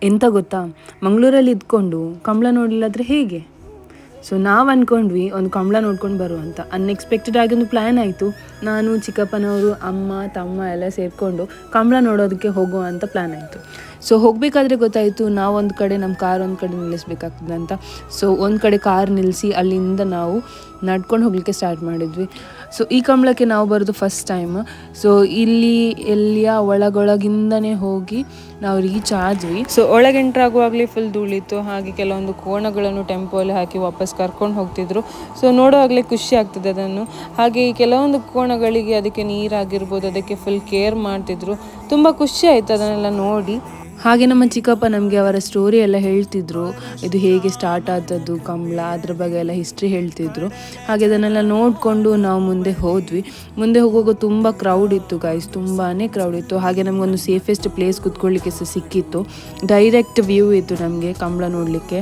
ಎಂತ ಗೊತ್ತಾ, ಮಂಗಳೂರಲ್ಲಿ ಇದ್ಕೊಂಡು ಕಂಬಳ ನೋಡಲಿಲ್ಲಾದರೆ ಹೇಗೆ? ಸೊ ನಾವು ಅಂದ್ಕೊಂಡ್ವಿ ಒಂದು ಕಂಬಳ ನೋಡ್ಕೊಂಡು ಬರುವ ಅಂತ. ಅನ್ಎಕ್ಸ್ಪೆಕ್ಟೆಡ್ ಆಗಿ ಒಂದು ಪ್ಲ್ಯಾನ್ ಆಯಿತು. ನಾನು ಚಿಕ್ಕಪ್ಪನವರು, ಅಮ್ಮ, ತಮ್ಮ ಎಲ್ಲ ಸೇರಿಕೊಂಡು ಕಂಬಳ ನೋಡೋದಕ್ಕೆ ಹೋಗುವ ಅಂತ ಪ್ಲ್ಯಾನ್ ಆಯಿತು. ಸೊ ಹೋಗಬೇಕಾದ್ರೆ ಗೊತ್ತಾಯಿತು ನಾವು ಒಂದು ಕಡೆ ನಮ್ಮ ಕಾರ್ ಒಂದು ಕಡೆ ನಿಲ್ಲಿಸ್ಬೇಕಾಗ್ತದೆ ಅಂತ. ಸೊ ಒಂದು ಕಡೆ ಕಾರ್ ನಿಲ್ಲಿಸಿ ಅಲ್ಲಿಂದ ನಾವು ನಡ್ಕೊಂಡು ಹೋಗಲಿಕ್ಕೆ ಸ್ಟಾರ್ಟ್ ಮಾಡಿದ್ವಿ. ಸೊ ಈ ಕಂಬಳಕ್ಕೆ ನಾವು ಬರೋದು ಫಸ್ಟ್ ಟೈಮ್. ಸೊ ಇಲ್ಲಿ ಎಲ್ಲಿಯ ಒಳಗೊಳಗಿಂದನೇ ಹೋಗಿ ನಾವು ರೀಚ್ ಆದ್ವಿ. ಸೊ ಒಳಗೆ ಎಂಟ್ರಾಗುವಾಗಲೇ ಫುಲ್ ಧೂಳಿತ್ತು. ಹಾಗೆ ಕೆಲವೊಂದು ಕೋಣಗಳನ್ನು ಟೆಂಪೋಲ್ಲಿ ಹಾಕಿ ವಾಪಸ್ ಕರ್ಕೊಂಡು ಹೋಗ್ತಿದ್ರು. ಸೊ ನೋಡುವಾಗಲೇ ಖುಷಿ ಆಗ್ತದೆ ಅದನ್ನು. ಹಾಗೆ ಈ ಕೆಲವೊಂದು ಕೋಣಗಳಿಗೆ ಅದಕ್ಕೆ ನೀರಾಗಿರ್ಬೋದು ಅದಕ್ಕೆ ಫುಲ್ ಕೇರ್ ಮಾಡ್ತಿದ್ರು. ತುಂಬ ಖುಷಿ ಆಯಿತು ಅದನ್ನೆಲ್ಲ ನೋಡಿ. ಹಾಗೆ ನಮ್ಮ ಚಿಕ್ಕಪ್ಪ ನಮಗೆ ಅವರ ಸ್ಟೋರಿ ಎಲ್ಲ ಹೇಳ್ತಿದ್ರು, ಇದು ಹೇಗೆ ಸ್ಟಾರ್ಟ್ ಆದದ್ದು ಕಂಬಳ ಅದ್ರ ಬಗ್ಗೆ ಎಲ್ಲ ಹಿಸ್ಟ್ರಿ ಹೇಳ್ತಿದ್ರು. ಹಾಗೆ ಅದನ್ನೆಲ್ಲ ನೋಡಿಕೊಂಡು ನಾವು ಮುಂದೆ ಹೋದ್ವಿ. ಮುಂದೆ ಹೋಗುವಾಗ ತುಂಬ ಕ್ರೌಡ್ ಇತ್ತು ಗೈಸ್, ತುಂಬಾ ಕ್ರೌಡ್ ಇತ್ತು. ಹಾಗೆ ನಮಗೊಂದು ಸೇಫೆಸ್ಟ್ ಪ್ಲೇಸ್ ಕೂತ್ಕೊಳ್ಳಿಕ್ಕೆ ಸಹ ಸಿಕ್ಕಿತ್ತು. ಡೈರೆಕ್ಟ್ ವ್ಯೂ ಇತ್ತು ನಮಗೆ ಕಂಬಳ ನೋಡಲಿಕ್ಕೆ.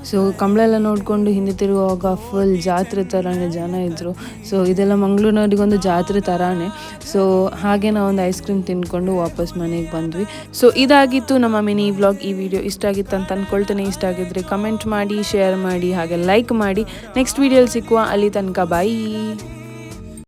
ಸೊ ಕಂಬಳ ಎಲ್ಲ ನೋಡಿಕೊಂಡು ಹಿಂದೆ ತಿರುಗುವಾಗ ಫುಲ್ ಜಾತ್ರೆ ಥರನೇ ಜನ ಇದ್ದರು. ಸೊ ಇದೆಲ್ಲ ಮಂಗಳೂರಿನವರಿಗೊಂದು ಜಾತ್ರೆ ಥರನೇ. ಸೊ ಹಾಗೆ ನಾವು ಒಂದು ಐಸ್ ಕ್ರೀಮ್ ತಿಂದ್ಕೊಂಡು ವಾಪಸ್ ಮನೆಗೆ ಬಂದ್ವಿ. ಸೊ ಇದಾಗಿತ್ತು ನಮ್ಮ ಮಿನಿ ವ್ಲಾಗ್. ಈ ವಿಡಿಯೋ ಇಷ್ಟ ಆಗಿತ್ತು ಅಂತ ಅಂದ್ಕೊಳ್ತೇನೆ. ಇಷ್ಟ ಆಗಿದ್ರೆ ಕಮೆಂಟ್ ಮಾಡಿ, ಶೇರ್ ಮಾಡಿ, ಹಾಗೆ ಲೈಕ್ ಮಾಡಿ. ನೆಕ್ಸ್ಟ್ ವಿಡಿಯೋಲಿ ಸಿಕ್ಕುವ. ಅಲ್ಲಿ ತನಕ ಬಾಯಿ.